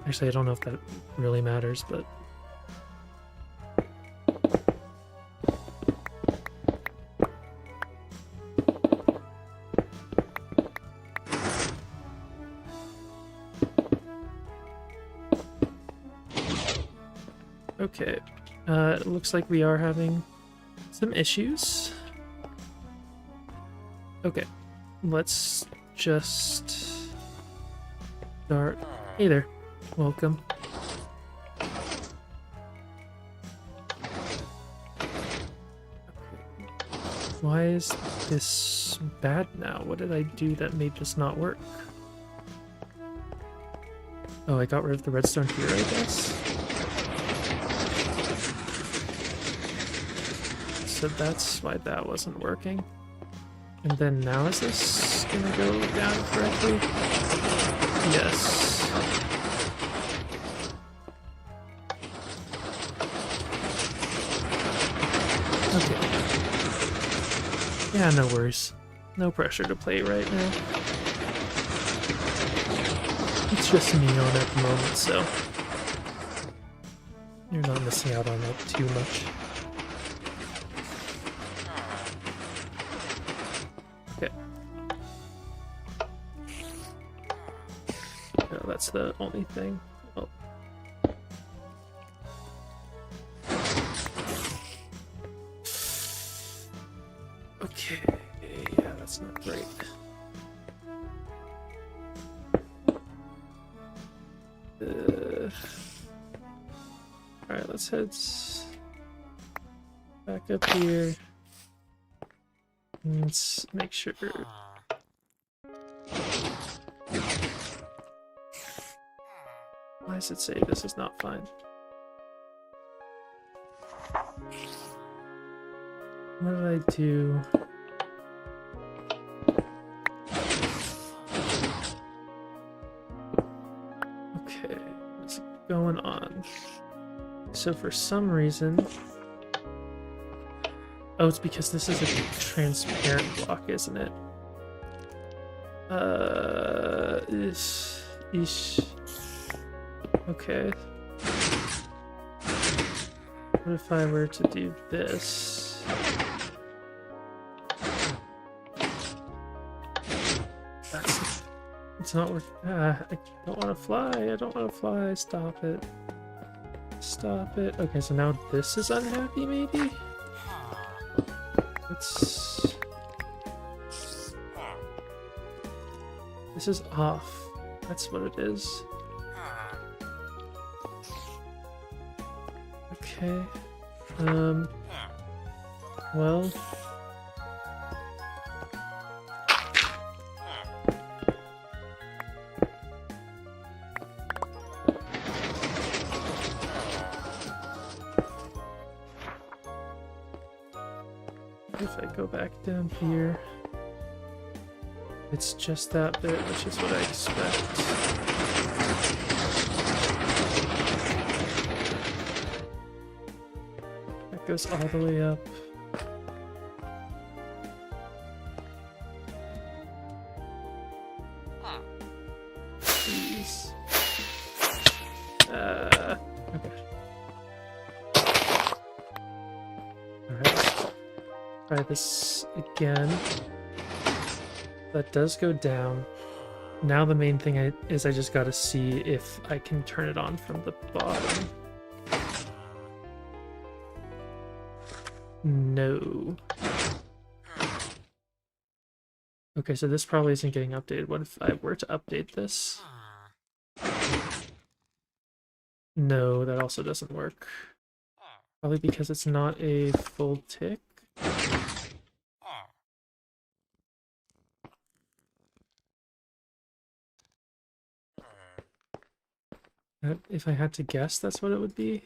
Actually, I don't know if that really matters, but okay, it looks like we are having some issues. Okay, let's just start. Hey there, welcome. Why is this bad now? What did I do that made this not work? Oh, I got rid of the redstone here, I guess. So that's why that wasn't working. And then now is this gonna go down correctly? Yes. Okay. Yeah, no worries. No pressure to play right now. It's just me on at the moment, so you're not missing out on that too much. Okay. No, that's the only thing. Oh. Okay, yeah, that's not great. Alright, let's head back up here. Let's make sure. Why does it say this is not fine? What did I do? Okay, what's going on? So for some reason, Oh, it's because this is a transparent block, isn't it? Ish. Okay. What if I were to do this? It's not working. I don't want to fly. I don't want to fly. Stop it. Stop it. Okay, so now this is unhappy, maybe? It's... This is off. That's what it is. Okay. Well... If I go back down here, it's just that bit, which is what I expect. That goes all the way up. Please. Okay. Alright. Try this again. That does go down. Now the main thing is I just gotta see if I can turn it on from the bottom. No. Okay, so this probably isn't getting updated. What if I were to update this? No, that also doesn't work. Probably because it's not a full tick. If I had to guess, that's what it would be.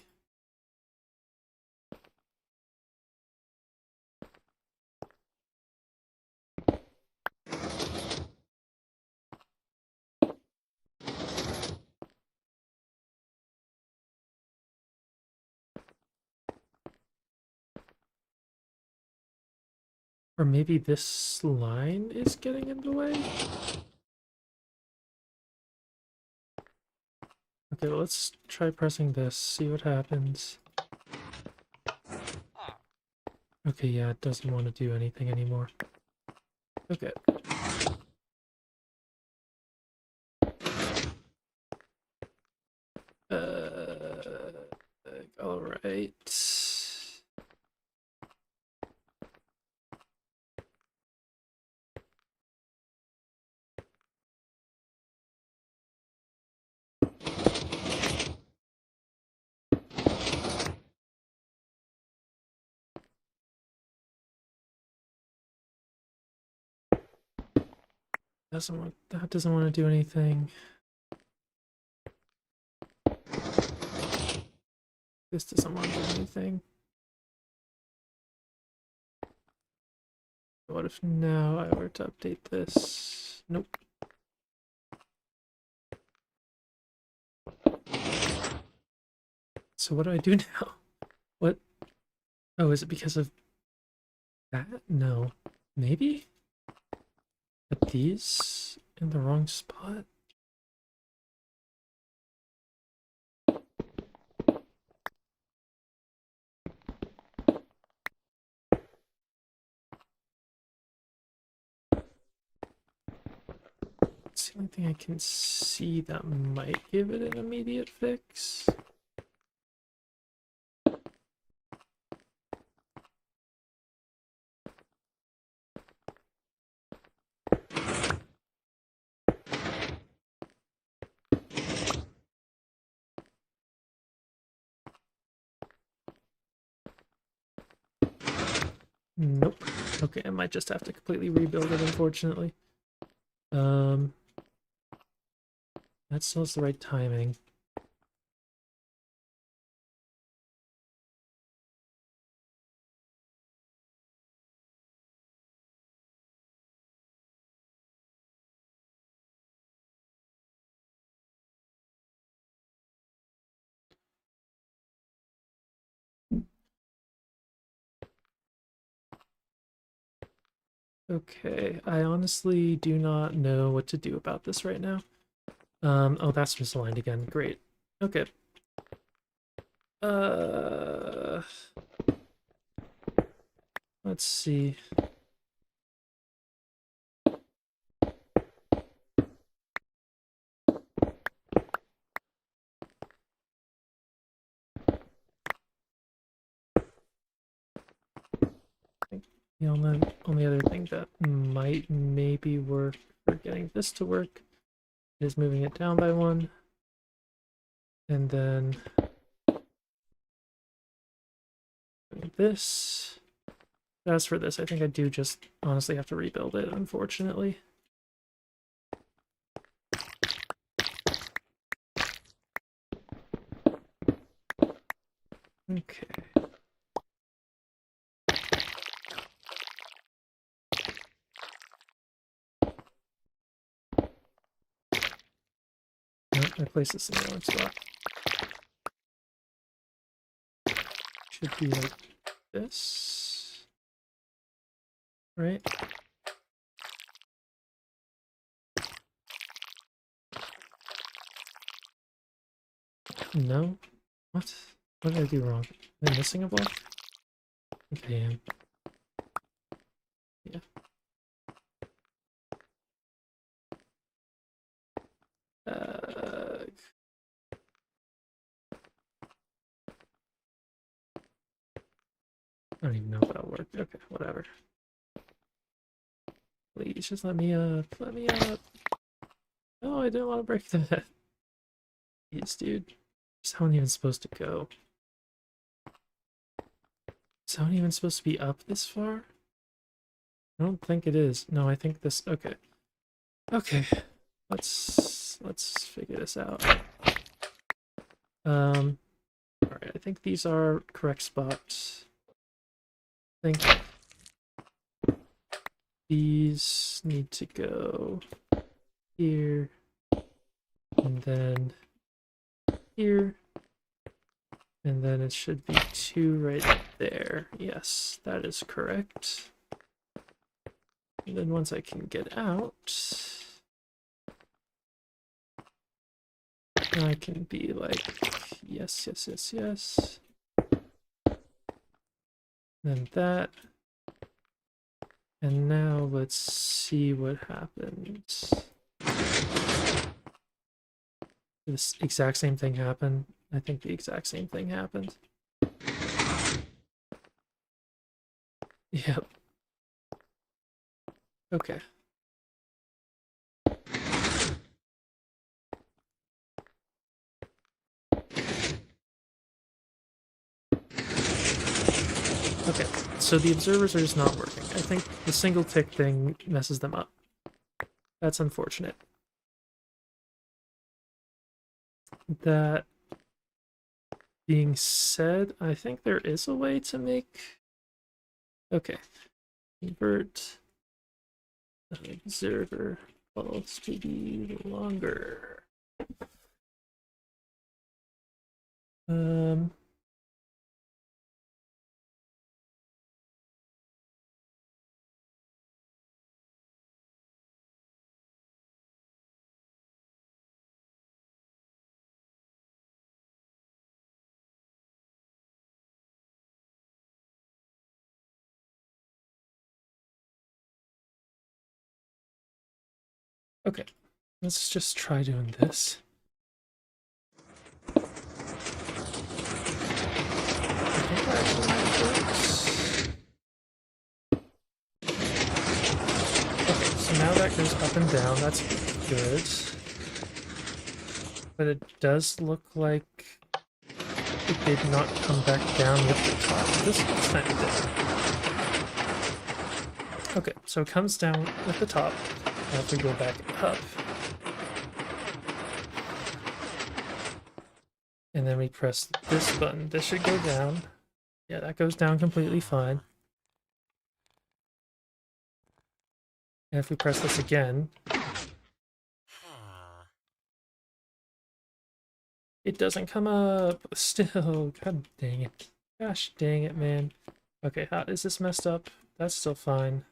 Or maybe this line is getting in the way? Okay, well, let's try pressing this, see what happens. Okay, yeah, it doesn't want to do anything anymore. Okay. Alright. That doesn't want to do anything. This doesn't want to do anything. What if now I were to update this? Nope. So what do I do now? What? Oh, is it because of that? No. Maybe? Put these in the wrong spot? It's the only thing I can see that might give it an immediate fix. Nope. Okay, I might just have to completely rebuild it, unfortunately. That still is the right timing. Okay, I honestly do not know what to do about this right now. Oh, that's misaligned again. Great. Okay. Let's see. The only other thing that might maybe work for getting this to work is moving it down by one. And then this. As for this, I think I do just honestly have to rebuild it, unfortunately. Okay. Nope, I place this in the wrong spot. Should be like this. Right? No? What? What did I do wrong? Am I missing a block? Okay, I am. Yeah. I don't even know if that'll work. Okay, whatever. Please, just let me up. Let me up. No, I didn't want to break that. Jeez, dude. Is that one even supposed to go? Is that one even supposed to be up this far? I don't think it is. No, I think this... Okay. Okay. Let's figure this out. Alright, I think these are correct spots. I think these need to go here, and then here, and then it should be 2 right there. Yes, that is correct. And then once I can get out, I can be like, yes, yes, yes, yes. Then that. And now let's see what happens. This exact same thing happened. I think the exact same thing happened. Yep. Okay. Okay, so the observers are just not working. I think the single tick thing messes them up. That's unfortunate. That being said, I think there is a way to make... Okay. Convert the observer pulse to be longer. Okay, let's just try doing this. I think that actually might work. Okay, so now that goes up and down, that's good. But it does look like it did not come back down with the top. This time it did. Okay, so it comes down with the top. Now if we go back up, and then we press this button, this should go down. Yeah, that goes down completely fine. And if we press this again, it doesn't come up still. God dang it. Gosh dang it, man. Okay, how is this messed up? That's still fine.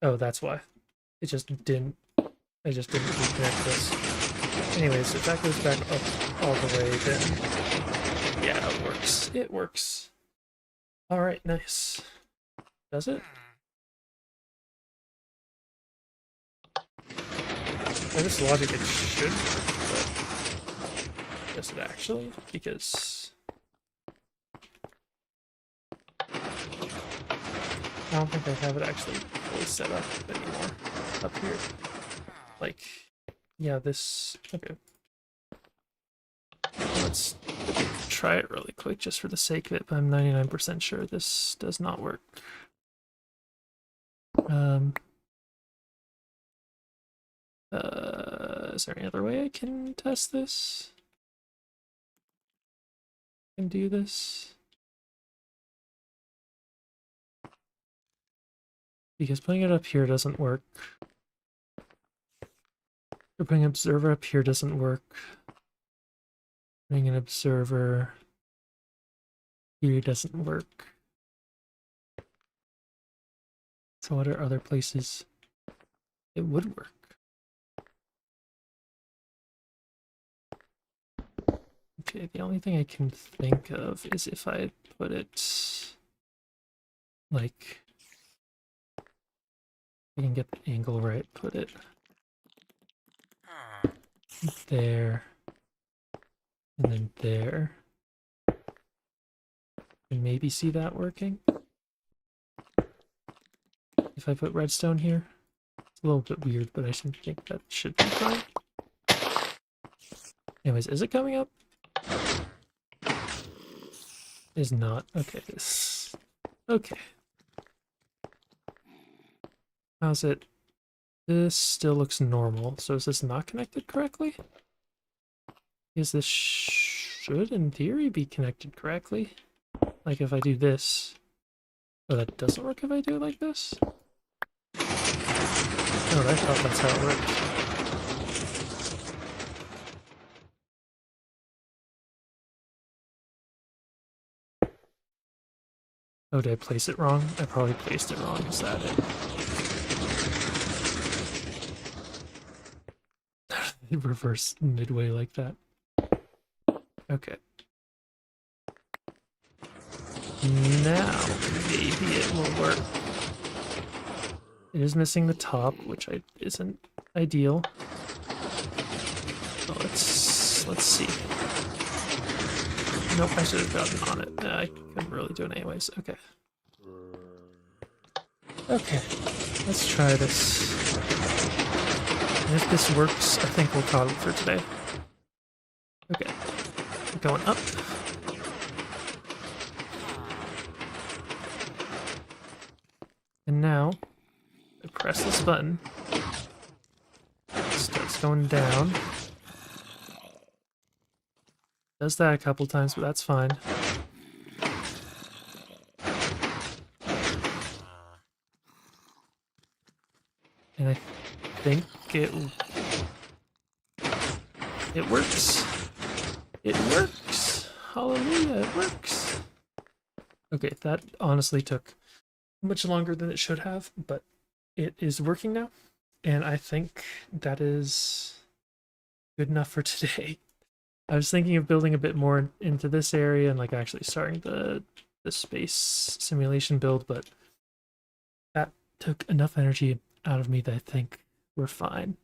Oh, that's why. It just didn't. I just didn't reconnect this. Anyways, if that goes back up all the way, then yeah, it works. It works. All right, nice. Does it? By this logic, it should, but does it actually? Because I don't think I have it actually fully set up anymore up here. Like, yeah, this. Okay. Let's try it really quick just for the sake of it, but I'm 99% sure this does not work. Is there any other way I can test this? I can do this? Because putting it up here doesn't work. Or putting an observer up here doesn't work. Putting an observer here doesn't work. So what are other places it would work? Okay, the only thing I can think of is if I put it like, I can get the angle right, put it there, and then there, and maybe see that working. If I put redstone here, it's a little bit weird, but I think that should be fine. Anyways, is it coming up? Is not. Okay, this. Okay. How's it? This still looks normal. So is this not connected correctly? Is this should, in theory, be connected correctly? Like if I do this. Oh, that doesn't work if I do it like this? Oh, I thought that's how it worked. Oh, did I place it wrong? I probably placed it wrong. Is that it? Reverse midway like that. Okay. Now, maybe it will work. It is missing the top, which isn't ideal. Oh, let's see. Nope, I should have gotten on it. I couldn't really do it anyways. Okay. Okay, let's try this. And if this works, I think we'll call it for today. Okay, going up. And now, I press this button. It starts going down. Does that a couple times, but that's fine. And I think it works. It works. Hallelujah, it works. Okay, that honestly took much longer than it should have, but it is working now. And I think that is good enough for today. I was thinking of building a bit more into this area and like actually starting the space simulation build, but that took enough energy out of me that I think we're fine.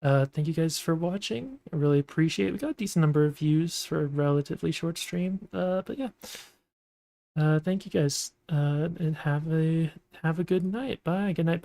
Thank you guys for watching. I really appreciate it. We got a decent number of views for a relatively short stream. But yeah. Thank you guys. And have a good night. Bye. Good night.